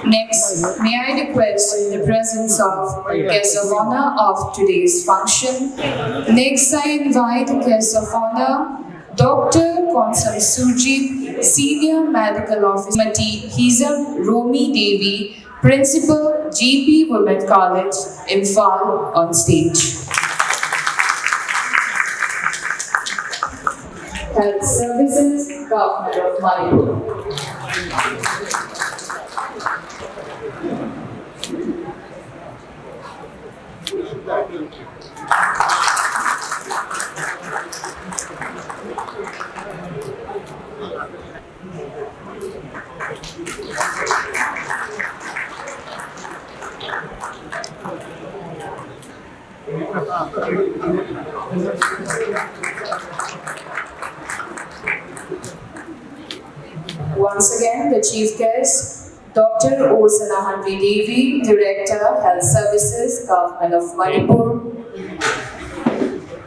Next, may I request the presence of guest of honor of today's function. Next, I invite guest of honor Dr. Konsam Surjit, Senior Medical Officer, Hizam Romi Devi, Principal, GP Women College, Imphal, on stage. Health Services, Government of Manipur. Once again, the chief guest, Dr. O. Sanahandri Devi, Director, Health Services, Government of Manipur.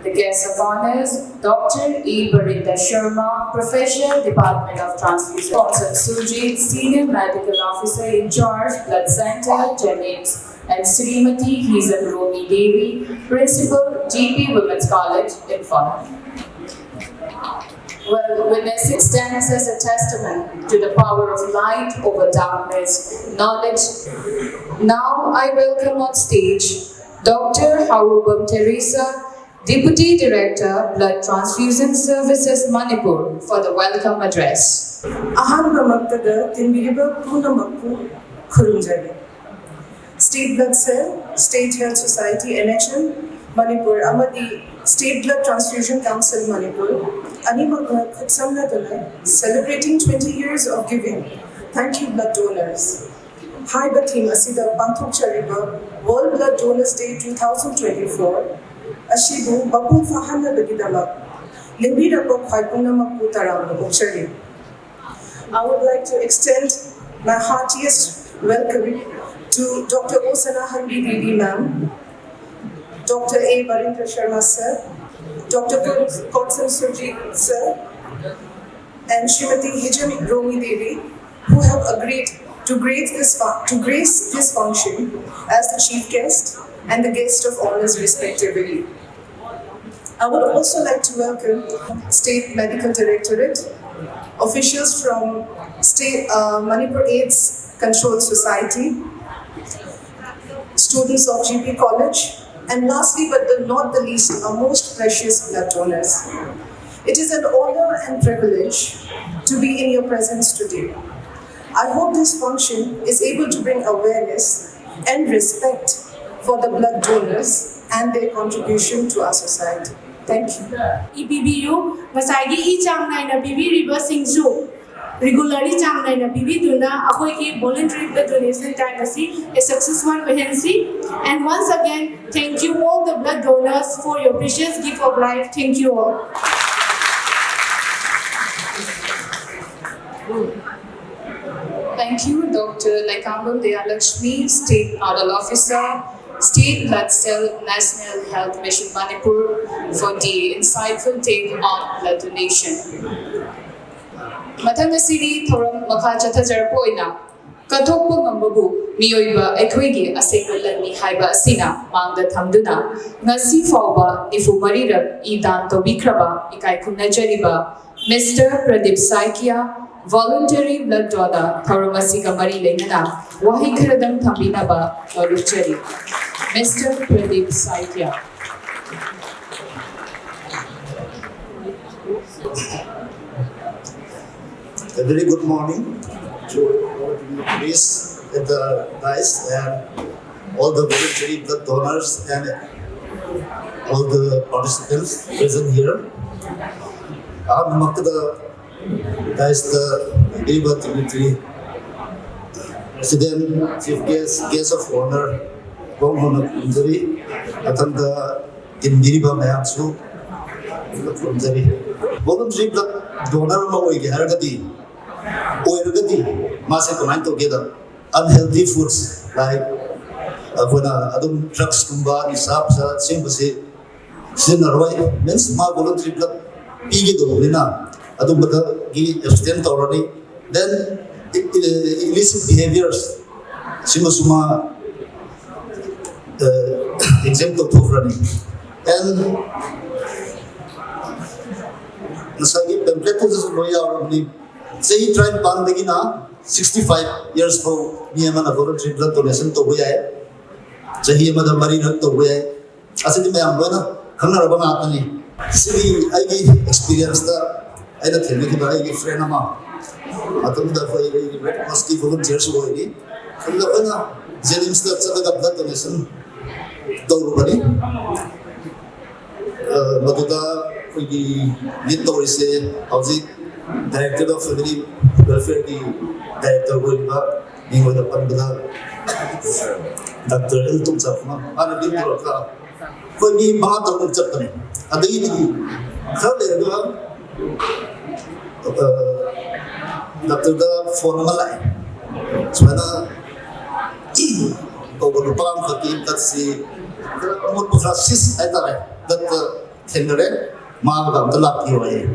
The guest of honors, Dr. E. Barinda Sharma, Professor, Department of Transfusion. Konsam Surjit, Senior Medical Officer in charge, Blood Center, Jennings, and Srimati Hizam Romi Devi, Principal, GP Women's College, Imphal. Well, witnessing stands as a testament to the power of light over darkness, knowledge. Now I welcome on stage Dr. Harubam Teresa, Deputy Director, Blood Transfusion Services, Manipur, for the welcome address. State Blood Cell, State Health Society, NHM, Manipur, Amadi, State Blood Transfusion Council, Manipur, celebrating 20 years of giving. Thank you, blood donors. Hi, Batim Asida Bantuk Chariba, World Blood Donors Day 2024. Ashibu Bapu Fahana Bagidama, Limbida Bokhaipuna Maputaram, Bokchari. I would like to extend my heartiest welcome to Dr. O. Sanahandri Devi ma'am, Dr. A. Barinda Sharma sir, Dr. Konsam Surjit sir, and Srimati Hizam Romi Devi, who have agreed to grace this function as the chief guest and the guest of honors respectively. I would also like to welcome State Medical Directorate, officials from State Manipur AIDS Control Society, students of GP College, and lastly but not the least, our most precious blood donors. It is an honor and privilege to be in your presence today. I hope this function is able to bring awareness and respect for the blood donors and their contribution to our society. Thank you. EPBU, Masagi Chang Nina Bibi River Singzu. Regularly Chang Nina Bibi Duna, Akoiki voluntary blood donation time a successful agency. And once again, thank you all the blood donors for your precious gift of life. Thank you all. Thank you, Dr. Laikambam Deyalakshmi, State Nodal Officer, State Blood Cell National Health Mission Manipur, for the insightful take on blood donation. Mathanga City, Thoram Makachata Jarapoina, Katokpo Mambabu, Mioiba, Equigi, Asekulani, Haiba Asina, Manga Tamduna, Nasi Fauba, Nifu Marira, Idan Tobikraba, Ikaikuna Jariba, Mr. Pradip Saikia, Voluntary Blood Donor, Thoramasika Mari Lenana, Wahikaradam Tambinaba, Noluchari. Mr. Pradip Saikia. A very good morning to all the police at the dice and all the voluntary blood donors and all the participants present here. I'm the Deva Dignitary President, Chief Guest of Honor, Gongona Kundari, Atanda Indiriba Mayamsu, Voluntary blood donor Mawagi Hargati, Oergati, Masakamai together, unhealthy foods like Adum drugs, Kumba, Nisapsa, Simbasi, Sinarway, means my voluntary blood Pigi Dolina. Adum bata gi abstain already. Then illicit behaviors. Suma exempt of running. And nasagi pamphlet to this lawyer say try ban begina 65 years for Niamana voluntary blood donation to Buya. Sahi Mother Marina to Buya. As it may am bona, Kanarabani. See, I experience that I don't think I give friend of mine. I told that for a red musky volunteers who are in. And the Bana, Jennings that's a blood donation. Tawbani Maduda Nitori say Hausi Director of Family Welfare Director Goliba being with the Pandana Dr. Hilton Safma and a bit of for me Mahata of Japan. And the third Dr. the formal line. So over the palm for the let's see what was a sis at that Tenere, Marga, the Lap Yoy.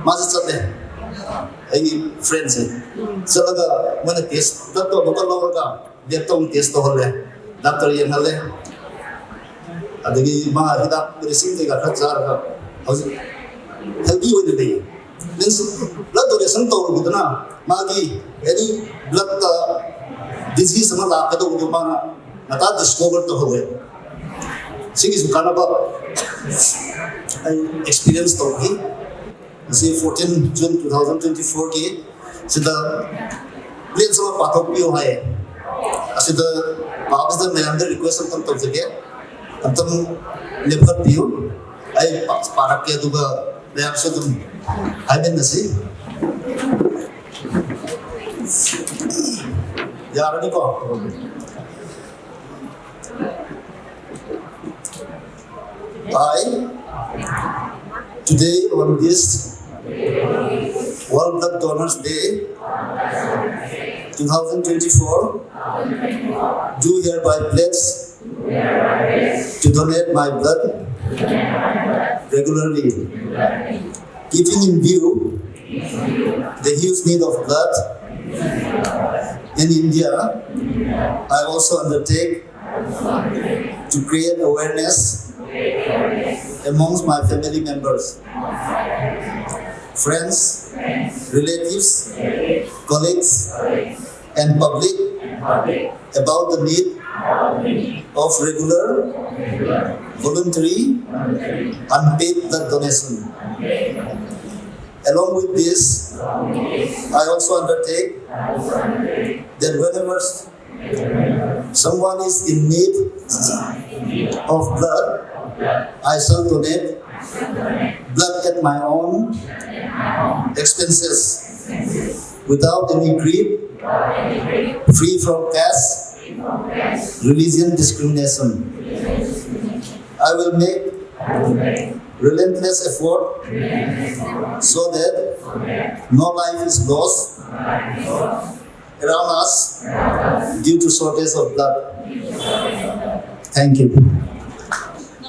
Master, I friends. Salaga, when a taste, that of the lower, their tongue taste the whole Dr. Yanale. At the Mahida, the same thing at Hazara. Help you with the day. Then blood donation told with Magi, any blood disease and all that with Mana, not discovered the whole way. Sing is Kanaba. I experienced talking. See 14 June 2024 ke so the planes of Pathopio high. As the Babs the Mayanda request of the Jagger, and some Leper Pio, I Parake Duga, they are so I've been the sea. Yaraniko. Today on this World Blood Donors Day 2024, do hereby pledge to donate my blood regularly, keeping in view the huge need of blood in India. I also undertake to create awareness amongst my family members, friends, relatives, colleagues, and public about the need of regular, voluntary, unpaid blood donation. Along with this, I also undertake that whenever someone is in need of blood, I shall donate blood at my own expenses, without any greed, free from caste, religion discrimination. I will make relentless effort so that no life is lost around us due to shortage of blood. Thank you.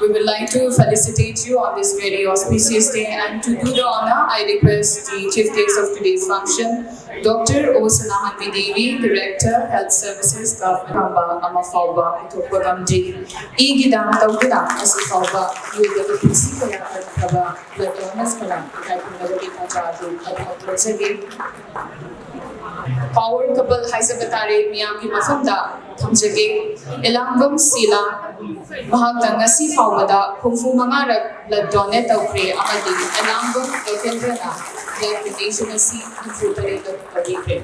We would like to felicitate you on this very auspicious day, and to do the honor, I request the chief guest of today's function, Dr. Osana Devi, Director, Health Services, Government Amafauba, Topagamji, Igida, Tauda, Asifauba, Yuga, Pisi, Kaba, Platonas, Kala, Kaipunavika, Chadu, Adapozagi. Power couple Haisabatare, Miyaki Mafunda, Tamjage, Elangam Sila, Mahagdanga Si Fawada, Humfu Mangara, blood donate of Grey Amadi, Elangam, Dokendrana, the National Sea, and Futare of Kadikre.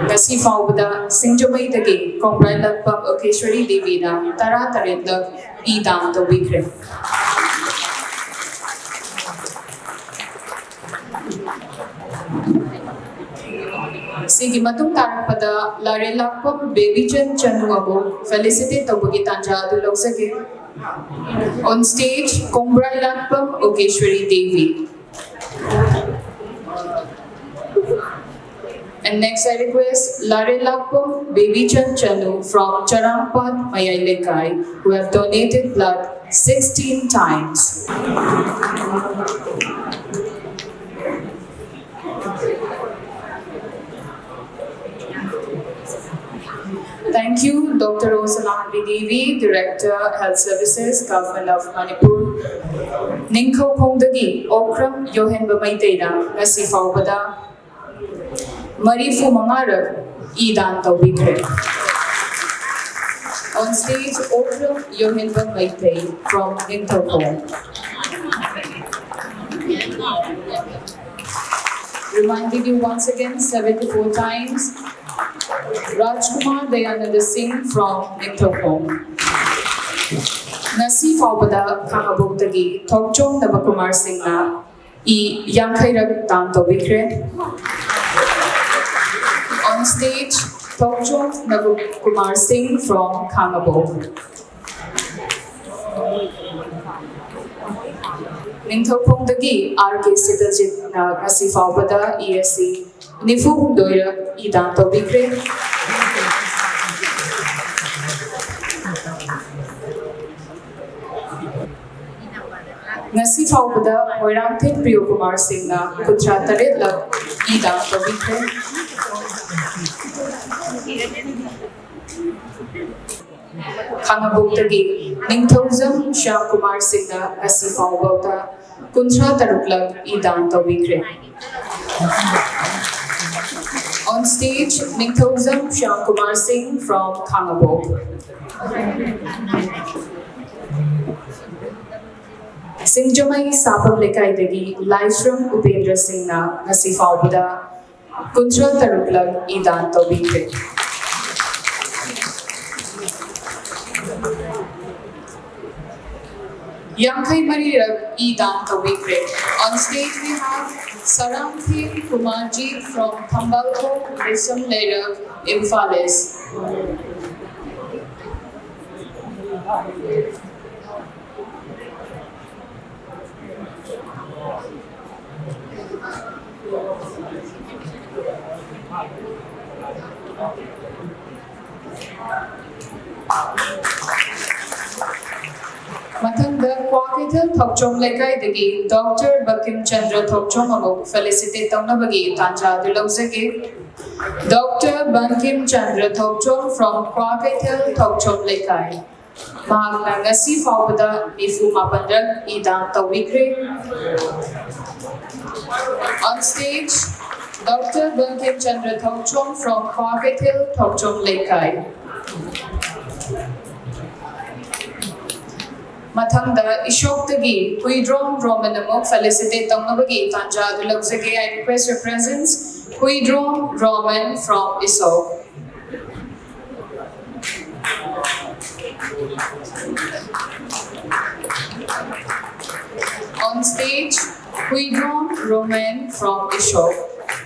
Ngasi Fawada, Singjamay Dagi, Comprella Pub Okeshwari Devina, Tara Tarindag, Idam the Wikre. Sige matung tarakpada lare lakpam baby Chan Chanuabo felicitate Tobagi Tanja Duloksake. On stage, Kombrai Lakpam Okeshwari Devi. And next I request Lare Lakpam Baby Chan Chanu from Charampad Mayailekai, who have donated blood 16 times. Thank you, Dr. Osalahandri Devi, Director, Health Services, Government of Manipur. Ningko Pongdagi, Okram Yohen Bamaiteda, Nasi Faubada, Marifu Mangarab, Idan Tawikre. On stage, Okram Yohen Bamaitei from Ningko. Reminding you once again, 74 times. Rajkumar Dayananda Singh from Ningthokong. Nasi Faubada Kangabugdagi, Tokchong Nabakumar Singh na Yankairak Tanto Bikre. On stage, Tokchong Nabakumar Singh from Kangabog. Ningthokongdagi RK Sitaljit na Nasi Faubada ESC. Nifu Doira Idan Tobikre. Ngasi Faubada Moirangthen Priyokumar Singh na Kutra Taretlak Idan Tobikre. Kangabugdagi Ningthozam Shyamkumar Singh na Ngasi Faubada Kutra Taruklak Idan Tobikre. On stage, Ningthozam Shyamkumar Singh from Kangabog. Singjamai Sapam Lekaidagi Laishram Upendra Singh na Ngasi Faubada Kuntra Taruklag Idan Tobikre. Yankai Marirak Idan Tobikre. On stage we have Saramthi Kumarji from Tambalko, Risam Lerak, Imphalis. Matanda Kwakita Thokchom Lekai Dagi, Dr. Bakim Chandra Thokchom Amok, Felicite Tonabagi, Tanja Dilozagi. Dr. Bankim Chandra Thokchom from Kwakita Thokchom Lekai. Mahagna Ngasi Faubada Nifu Mapandak Idan Tawikre. On stage, Dr. Bankim Chandra Thokchom from Kwakita Thokchom Lekai. Mathangda Ishoktagi, Huidrom Romanamok, Felicite Tonabagi, Tanja Dilozagi. I request your presence. Huidrom Roman from Isok. On stage, Huidrom Roman from Ishok.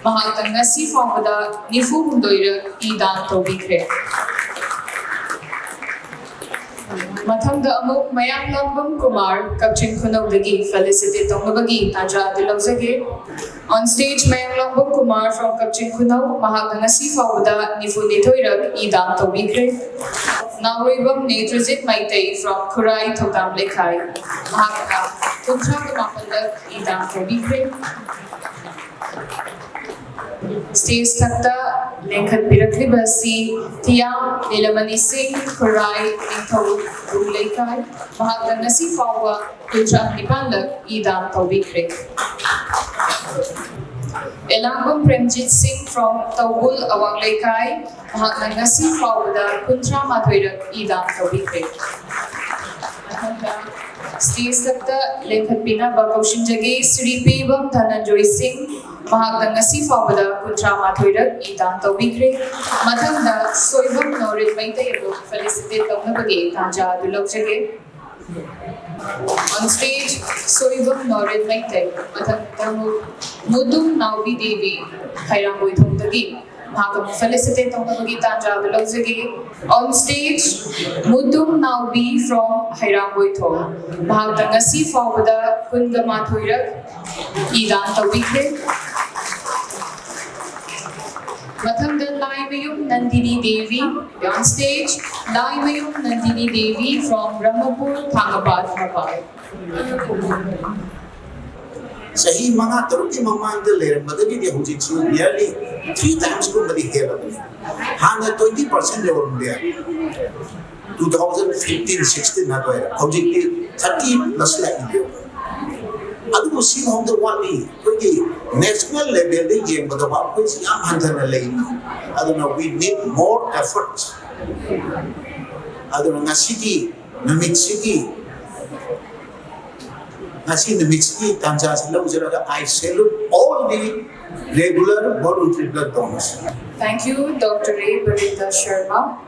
Mahagtang Ngasi Faubada Nifu Hundoira Idan Tobikre. Mathangda Amok Mayang Lambam Kumar Kapchin Kunogdagi, Felicite Tonabagi, Tanja Dilozagi. On stage, Mayang Lambam Kumar from Kapchin Kunog, Mahagtang Ngasi Faubada Nifu Nitoira Idan Tobikre. Nauribam Netrajit Maitei from Kurai Tokam Lekai. Mahagtang Kuntra Mapandak Idan Tobikre. Stage Takta Lenkat Piraklibasi Tiang Nilamani Singh Kurai Ningtho Rulekai Mahagtang Ngasi Fauba Kuntra Nipandak Idan Tobikre. Elangam Premjit Singh from Taubul Awang Lekai Mahagtang Ngasi Faubada Kuntra Mathoirak Idan Tobikre. Stage Takta Lenkat Pina Bakoshinjagi Sri Pibam Dhananjoy Singh Mahagtang Ngasi Faubada Kuntra Mathoirak Idan Tobikre. Mathangda Soibam Norit Maitayabuk Felicite Tonabagi Tanja Dilokjage. On stage, Soibam Norit Maitay, Mathangda Mudum Naubi Devi Khairangoi Thongdagi. Mahagam Felicite Tonabagi Tanja Dilokjage. On stage, Mudum Naubi from Hairangoi Thong. Mahagtang Ngasi Faubada Kunga Mathoirak Idan Tobikre. Mathangda Lai Mayum Nandini Devi. On stage, Laimayum Nandini Devi from Brahmapur, Thangabad, Mumbai. Sahi mga taruki mamang the layer madagi di hujik su nearly 3 times ko badi hela bani. Hana 20% level there. 2015-16 na toy. Hujik di 30 plus like you. Adu ko sin hong the wali. Kogi national level de game bada ba ko si am handana lay. Adu na we need more efforts. Adu na ngasigi na mitsigi. Nasi Nimitski Tanzas I salute all the regular voluntary blood donors. Thank you, Dr. A. Barinda Sharma.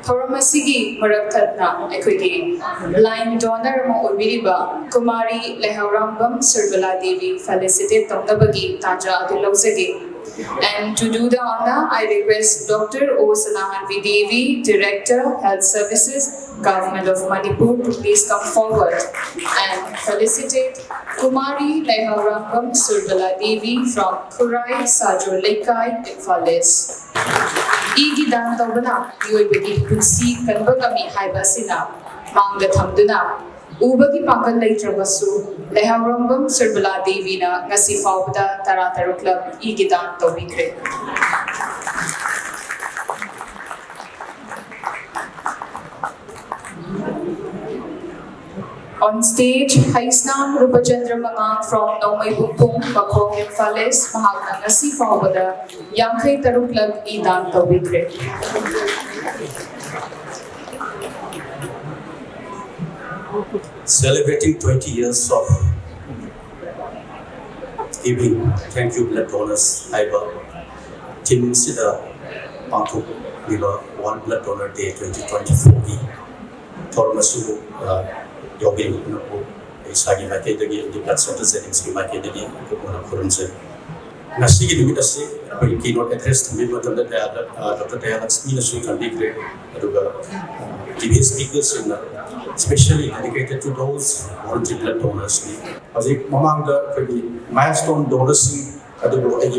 Thoramasigi Maraktatna Equity Line Donor Mo Ubiriba Kumari Lehaurambam Sirvala Devi Felicitate Tamnabagi Taja Adilozagi. And to do the honor, I request Dr. O. Sanahanvi Devi, Director, Health Services, Government of Manipur, to please come forward and felicitate Kumari Lehaurambam Sirvala Devi from Kurai, Sajur Lekai, Infalis. Igidan Taubana, Yoibagi Kunsi Kanbagami Haibasina, Manga Tamduna. Ubagi Pangal Laitravasu, Lehaurambam Sirvala Devi na ngasi faubda Taratarukla Igidan Tobikre. On stage, Haisnam Rupachandra Mangang from Nomay Bumpung, Bakong Infalis, Mahagna ngasi faubda Yankay Tarukla Idan Tobikre. Celebrating 20 years of giving, thank you blood donors. I will Tim Sida Pantu Liver One Blood Donor Day 2024. Tormasu Yogi Sagi Makedagi, the blood center settings in Makedagi, Kurunse. Nasi Lumitasi, we cannot address the member of the Dr. Dialogues, Minasu can be great. TV speakers in especially dedicated to those voluntary blood donors. As a among the milestone donors, I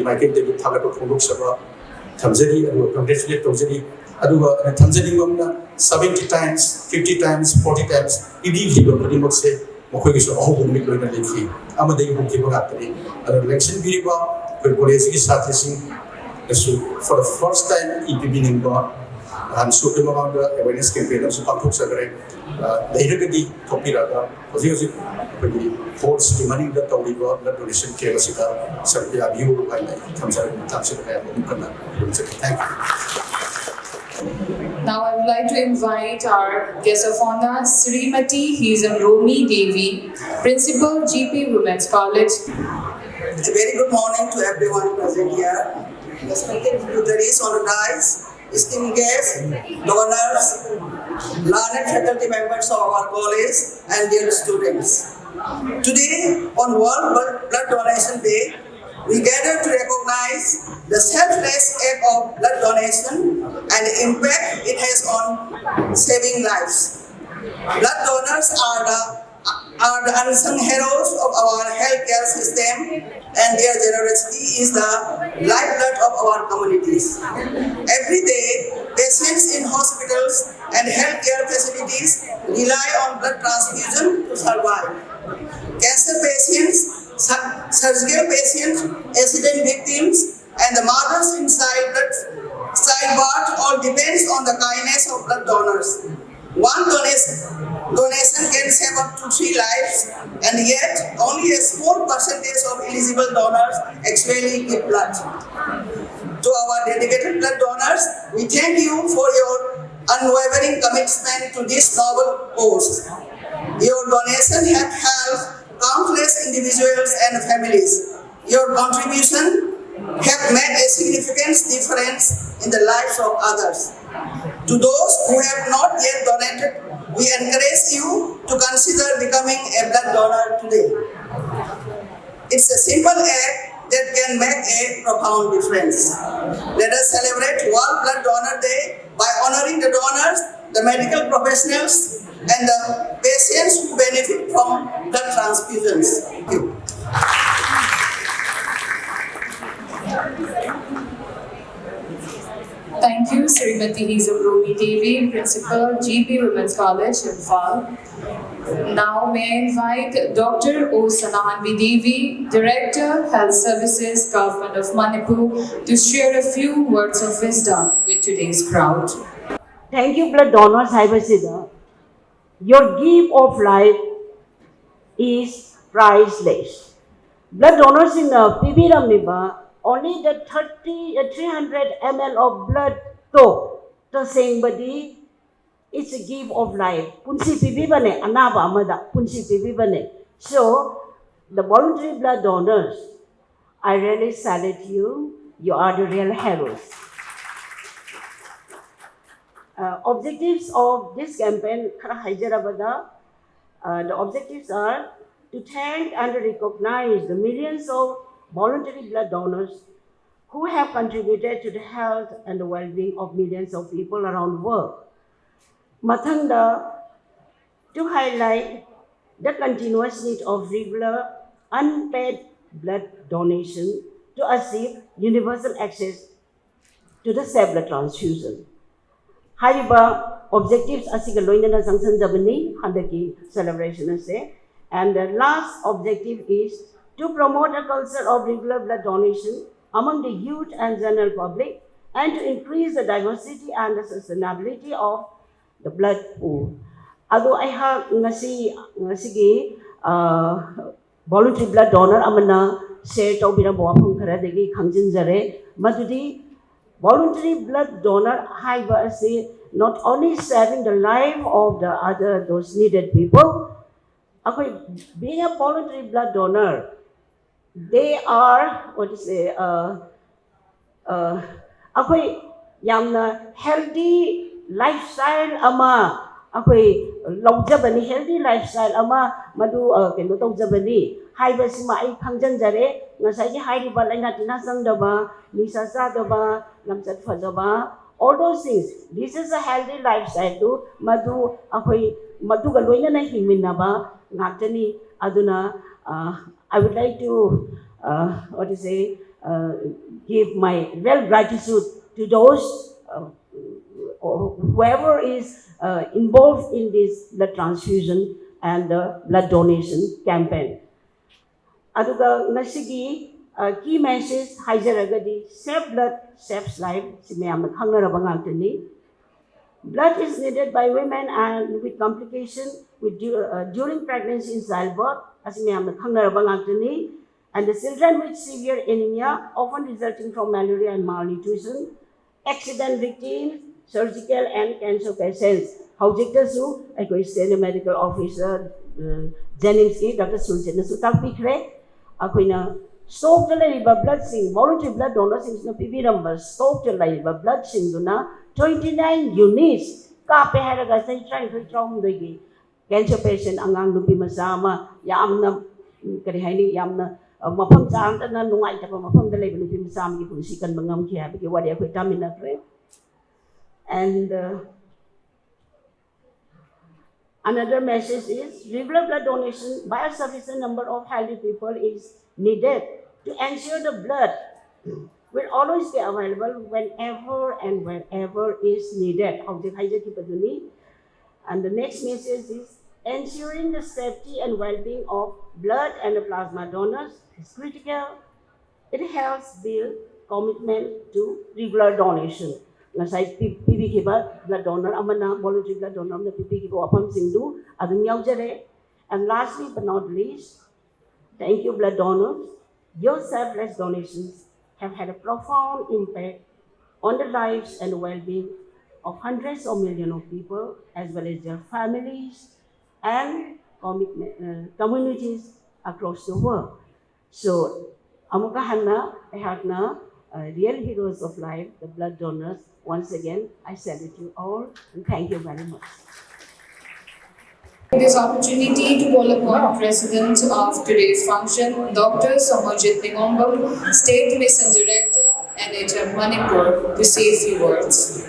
might get the target of Lukshaba, Tanzania, and congratulate Tanzania, Tanzania 70 times, 50 times, 40 times, immediately, but you say, Mokois, all the middle of the lake. Amaday will give up an election Biriba, with Bolesi Satising, for the first time in the beginning. And so the awareness campaign of Supapuk Sagre, later the Topiraga, was using the force demanding that the blood donation Kavasika, Sarpia view by Tamsa. Thank you. Now I would like to invite our guest of honor, Srimati Romi Devi, Principal GP Women's College. A very good morning to everyone present here. Respected dignitaries on the dais, esteemed guests, donors, learned faculty members of our college, and dear students. Today, on World Blood Donation Day, we gather to recognize the selfless act of blood donation and the impact it has on saving lives. Blood donors are the unsung heroes of our healthcare system, and their generosity is the lifeblood of our communities. Every day, patients in hospitals and healthcare facilities rely on blood transfusion to survive. Cancer patients, surgical patients, accident victims, and the mothers in childbirth all depends on the kindness of blood donors. One donation can save up to 3 lives, and yet only a small percentage of eligible donors actually give blood. To our dedicated blood donors, we thank you for your unwavering commitment to this noble cause. Your donation has helped countless individuals and families. Your contribution have made a significant difference in the lives of others. To those who have not yet donated, we encourage you to consider becoming a blood donor today. It's a simple act that can make a profound difference. Let us celebrate World Blood Donor Day by honoring the donors, the medical professionals, and the patients who benefit from blood transfusions. Thank you. Thank you, Srimati Hizabroni Devi, Principal, GB Women's College, Imphal. Now may I invite Dr. O. Sanahanvi Devi, Director, Health Services, Government of Manipur, to share a few words of wisdom with today's crowd. Thank you, blood donors, Haibasida. Your gift of life is priceless. Blood donors in PB Ramniba, only the 300 ml of blood to sing body, it's a gift of life. Punsi PB bane, anaba amada, punsi PB bane. So, the voluntary blood donors, I really salute you. You are the real heroes. Objectives of this campaign, the objectives are to thank and recognize the millions of voluntary blood donors who have contributed to the health and the well-being of millions of people around the world. Mathanda, to highlight the continuous need of regular, unpaid blood donation to achieve universal access to the safe blood transfusion. Hariba objectives asiga loinana sanction jabani handaki celebration se, and the last objective is to promote a culture of regular blood donation among the youth and general public and to increase the diversity and the sustainability of the blood pool. Ado I have ngasi voluntary blood donor amana share tawbira bawapung khara degi khangjinjare madudi voluntary blood donor not only saving the life of those needed people, being a voluntary blood donor, they are healthy lifestyle ama healthy lifestyle ama madu keno tawjabani haibasima ai khangjanjare ngasai hairiba laina tina sangdaba nisa sadaba lamchat fajaba, all those things. This is a healthy lifestyle too. Madu ga loinana himinaba ngaktani aduna. I would like to give my real gratitude to those whoever is involved in this blood transfusion and blood donation campaign. Aduga nasigi key message haijaragadi save blood saves life. Blood is needed by women and with complication during pregnancy in childbirth, and the children with severe anemia, often resulting from malaria and malnutrition, accident victims, surgical and cancer patients. Howjiktasu, I state medical officer Jennings, Dr. Sulchan, Sutak Pikre, Aquina, soak the blood sing, voluntary blood donors in the PB number, soak the blood sing, 29 units. Kape haraga say trying to traum the cancer patient angang lupi masama, yamna karihani yamna mapam cham and nungai tapa mapam the level lupi masam pusikan mangam kia because what they put in a and another message is regular blood donation by a sufficient number of healthy people is needed to ensure the blood will always be available whenever and wherever is needed. And the next message is ensuring the safety and well-being of blood and the plasma donors is critical. It helps build commitment to regular donation. Ngasai PB blood donor amana voluntary blood donor amna PB apam singdu adun yaujare. And lastly but not least, thank you blood donors. Your selfless donations have had a profound impact on the lives and well-being of hundreds of millions of people, as well as their families and communities across the world. So, Amukahanna, Ehakna, real heroes of life, the blood donors. Once again, I salute you all and thank you very much. This opportunity to call upon President of today's function, Dr. Samojit Ningombam, State Mission Director, NHM Manipur, to say a few words.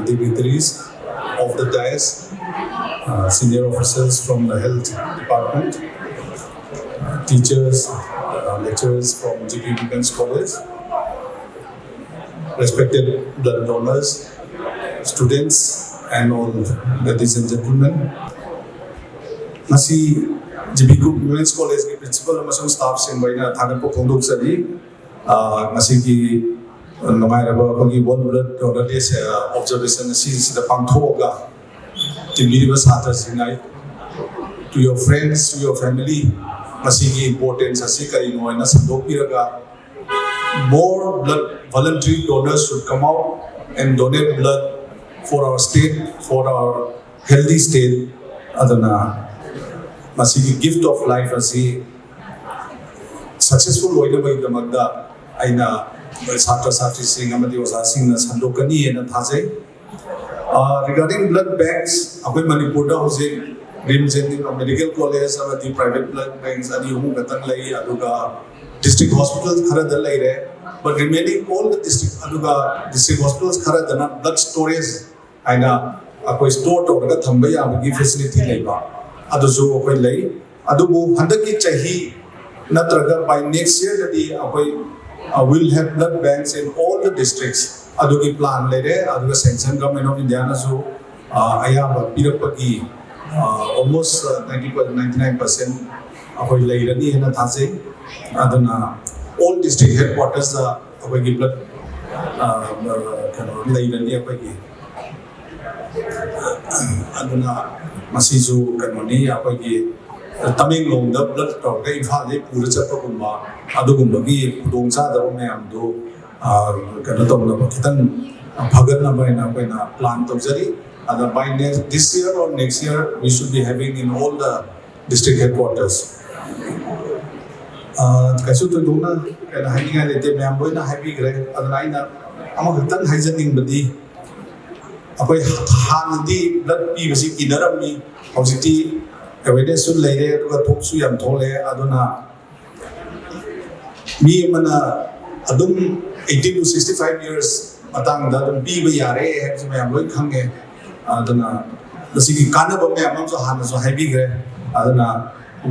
Dignitaries of the dais, senior officers from the health department, teachers, lecturers from GP Women's College, respected blood donors, students, and all ladies and gentlemen. Nasi GP Women's College ki principal amasung staff sing baina thagan po phongdok sari nasi ki namai raba ko ki one blood donor day se observation si da pangthoga timiri ba satra singai to your friends, to your family, nasi ki importance asi kari no na sandok piraga more blood voluntary donors should come out and donate blood for our state, for our healthy state. Adana masigi gift of life asi successful oina bai damagda aina chhatra chhatri sing amadi oza sing na sandokani ena thajai. Regarding blood banks, akoi Manipur da hoje Rimjen medical college amadi private blood banks ani hu gatang lai aduga district hospitals khara da lai re, but remaining all the district hospitals khara da na blood storage aina akoi store to ga thamba ya gi facility lai ba adusu akoi lai adubu handaki chahi natraga by next year dadi akoi will have blood banks in all the districts adugi plan lai re aduga sanction government of India na so ayaba pirapagi almost 99% akoi lai rani hena thase aduna all district headquarters akoi gi blood lai rani akoi gi aduna masizu kanoni akoi gi Tamenglong da blood to ga Imphal le pura chapa gumba adugumba gi khudongcha da mayam do kana tongna ba khitan bhagatna baina baina plan tawjari and by this year or next year we should be having in all the district headquarters kaisu to dona kana haninga le te mayam boina happy gre adana ina ama khitan haijaning badi apai hanadi blood pi basi kinarami hojiti awareness sun leire aduga thok su yam thole aduna mi mana adum 18 to 65 years matang da dum bi ba yare hai so mayam loi khange aduna basiki kana ba mayam so han so heavy gre aduna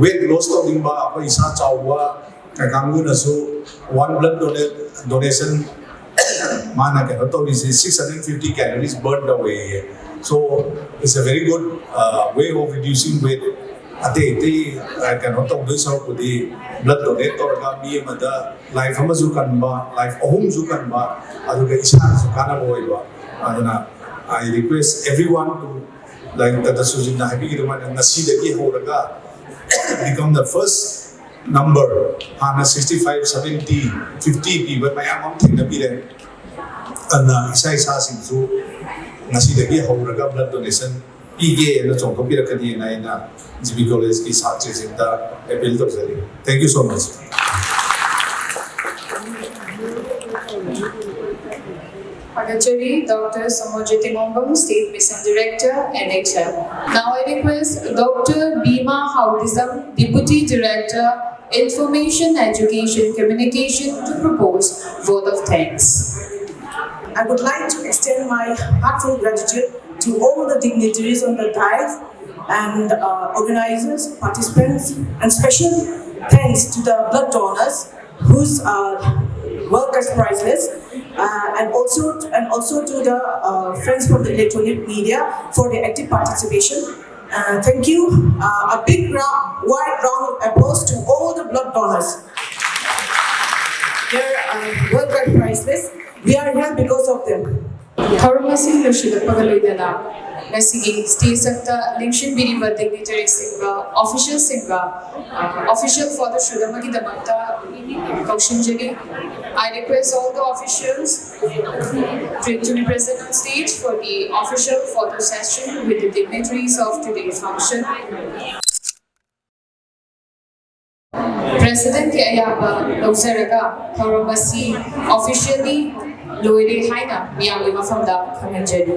weight loss to ding ba apa isa chawwa ka kangu na so one blood donation mana ke to is 650 calories burned away. So it's a very good way of reducing weight. Ate cannot talk this out with the blood donator mi mada life hamazu kanba life ohum zu kanba aduga ishan su kana boiba aduna I request everyone to like that sujin na happy giduman ngasi dagi horaga become the first number hana 65 70 50 people mayam thing na pire ana isa sing su ngasi dagi horaga blood donation pige na chong ko pira kani na ina GP College ki satri sinda appeal to jari. Thank you so much. Honorary Dr. Samojiti Ngombam, State Mission Director, NHL. Now I request Dr. Bima Haudism, Deputy Director, Information, Education, Communication to propose vote of thanks. I would like to extend my heartfelt gratitude to all the dignitaries on the dais and organizers, participants, and special thanks to the blood donors whose work is priceless, and also to the friends from the electronic media for their active participation. Thank you. A big wide round of applause to all the blood donors. Their work is priceless. We are here because of them. Tharamasi Lushida Pagaloidana. Nasigi state sector election biriba dignitary singa official official for the Shudamagi Damata Kaushinjali. I request all the officials to be present on stage for the official photo session with the dignitaries of today's function. President Ayaba Lozaraga Tharamasi officially Loire Haina Miyamima from the Kamanjali.